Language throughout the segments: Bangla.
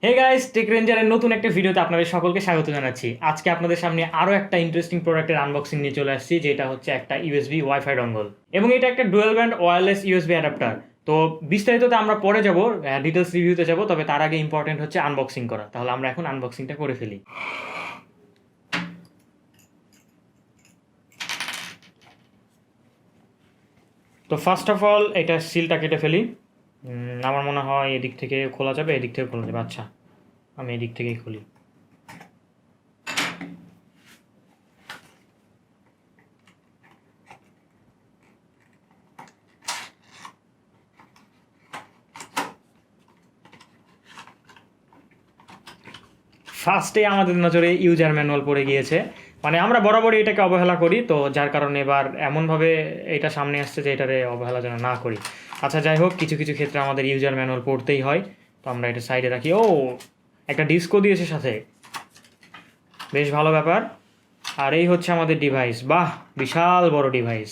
হে গাইস, টেক রেঞ্জারের নতুন একটা ভিডিওতে আপনাদের সকলকে স্বাগত জানাচ্ছি। আজকে আপনাদের সামনে আরও একটা ইন্টারেস্টিং প্রোডাক্টের আনবক্সিং নিয়ে চলে আসছি, যেটা হচ্ছে একটা ইউএসবি ওয়াইফাই ডঙ্গল এবং এটা একটা dual band wireless USB adapter. তো বিস্তারিততে আমরা পরে যাব, ডিটেলস রিভিউতে যাব, তবে তার আগে ইম্পর্টেন্ট হচ্ছে আনবক্সিং করা। তাহলে আমরা এখন আনবক্সিংটা করে ফেলি। তো ফার্স্ট অফ অল এটা সিলটা কেটে ফেলি। আমার মনে হয় এদিক থেকে খোলা যাবে, এদিক থেকে খোলা যাবে। আচ্ছা, আমি এদিক থেকেই খুলি। ফার্স্টে আমাদের নজরে ইউজার ম্যানুয়াল পড়ে গিয়েছে। মানে আমরা বরাবরই এটাকে অবহেলা করি, তো যার কারণে এবার এমনভাবে এটা সামনে আসছে যে এটারে অবহেলা যেন না করি। আচ্ছা, যাই হোক, কিছু কিছু ক্ষেত্রে আমাদের ইউজার ম্যানুয়াল পড়তেই হয়, তো আমরা এটা সাইডে রাখি। ও, একটা ডিস্কও দিয়েছে সাথে, বেশ ভালো ব্যাপার। আর এই হচ্ছে আমাদের ডিভাইস। বাহ, বিশাল বড় ডিভাইস,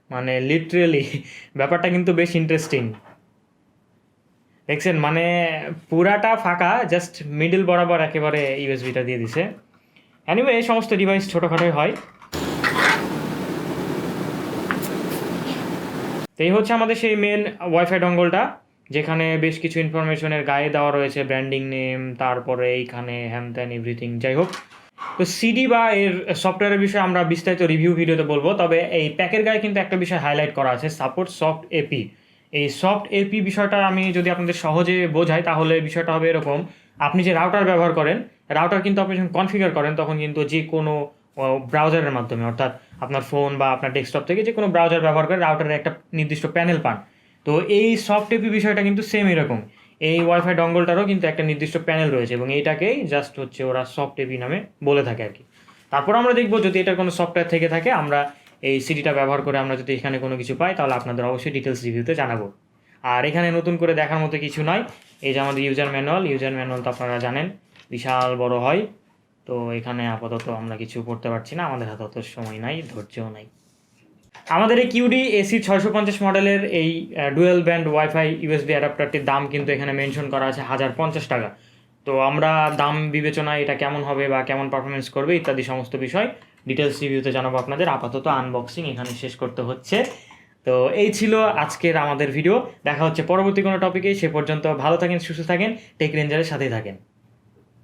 মানে লিটারেলি ব্যাপারটা কিন্তু বেশ ইন্টারেস্টিং। দেখছেন, মানে পুরাটা ফাঁকা, জাস্ট মিডল বরাবর একেবারে ইউএসবিটা দিয়ে দিছে। অ্যানিওয়ে, এই সমস্ত ডিভাইস ছোটোখাটোই হয়। তো এই হচ্ছে আমাদের সেই মেন ওয়াইফাই ডঙ্গলটা, যেখানে বেশ কিছু ইনফরমেশনের গায়ে দেওয়া রয়েছে, ব্র্যান্ডিং নেম, তারপরে এইখানে হ্যান ত্যান এভরিথিং। যাই হোক, তো সিডি বা এর সফটওয়্যারের বিষয়ে আমরা বিস্তারিত রিভিউ ভিডিওতে বলবো, তবে এই প্যাকের গায়ে কিন্তু একটা বিষয় হাইলাইট করা আছে, সাপোর্ট সফট এপি। এই সফট এপি বিষয়টা আমি যদি আপনাদের সহজে বোঝাই, তাহলে বিষয়টা হবে এরকম: আপনি যে রাউটার ব্যবহার করেন, রাউটার কিন্তু আপনি যখন কনফিগার করেন, তখন কিন্তু যে কোনো ব্রাউজারের মাধ্যমে, অর্থাৎ আপনার ফোন বা আপনার ডেস্কটপ থেকে যে কোনো ব্রাউজার ব্যবহার করে রাউটারের একটা নির্দিষ্ট প্যানেল পান। তো এই সফট এপি বিষয়টা কিন্তু সেম এরকম। এই ওয়াইফাই ডঙ্গলটারও কিন্তু একটা নির্দিষ্ট প্যানেল রয়েছে এবং এইটাকেই জাস্ট হচ্ছে ওরা সফট এপি নামে বলে থাকে আর কি। তারপর আমরা দেখবো যদি এটার কোনো সফটওয়্যার থেকে থাকে, আমরা এই সিডিটা ব্যবহার করে আমরা যদি এখানে কোনো কিছু পাই, তাহলে আপনাদের অবশ্যই ডিটেলস রিভিউতে জানাবো। আর এখানে নতুন করে দেখার মতো কিছু নয়। এই যে আমাদের ইউজার ম্যানুয়াল তো আপনারা জানেন বিশাল বড় হয়। তো এখানে আপাতত আমরা কিছু করতে পারছি না, আমাদের হাতে অত সময় নাই, ধৈর্যও নাই। আমাদের এই কিউডি এসি 650 মডেলের এই ডুয়েল ব্যান্ড ওয়াইফাই ইউএসবি অ্যাডাপ্টারটির দাম কিন্তু এখানে মেনশন করা আছে 1050 টাকা। তো আমরা দাম বিবেচনায় এটা কেমন হবে বা কেমন পারফরমেন্স করবে ইত্যাদি সমস্ত বিষয় ডিটেলস রিভিউতে জানাবো আপনাদের। আপাতত আনবক্সিং এখানে শেষ করতে হচ্ছে। তো এই ছিল আজকের আমাদের ভিডিও। দেখা হচ্ছে পরবর্তী কোনো টপিকে। সে পর্যন্ত ভালো থাকেন, সুস্থ থাকেন, টেক রেঞ্জারের সাথেই থাকেন।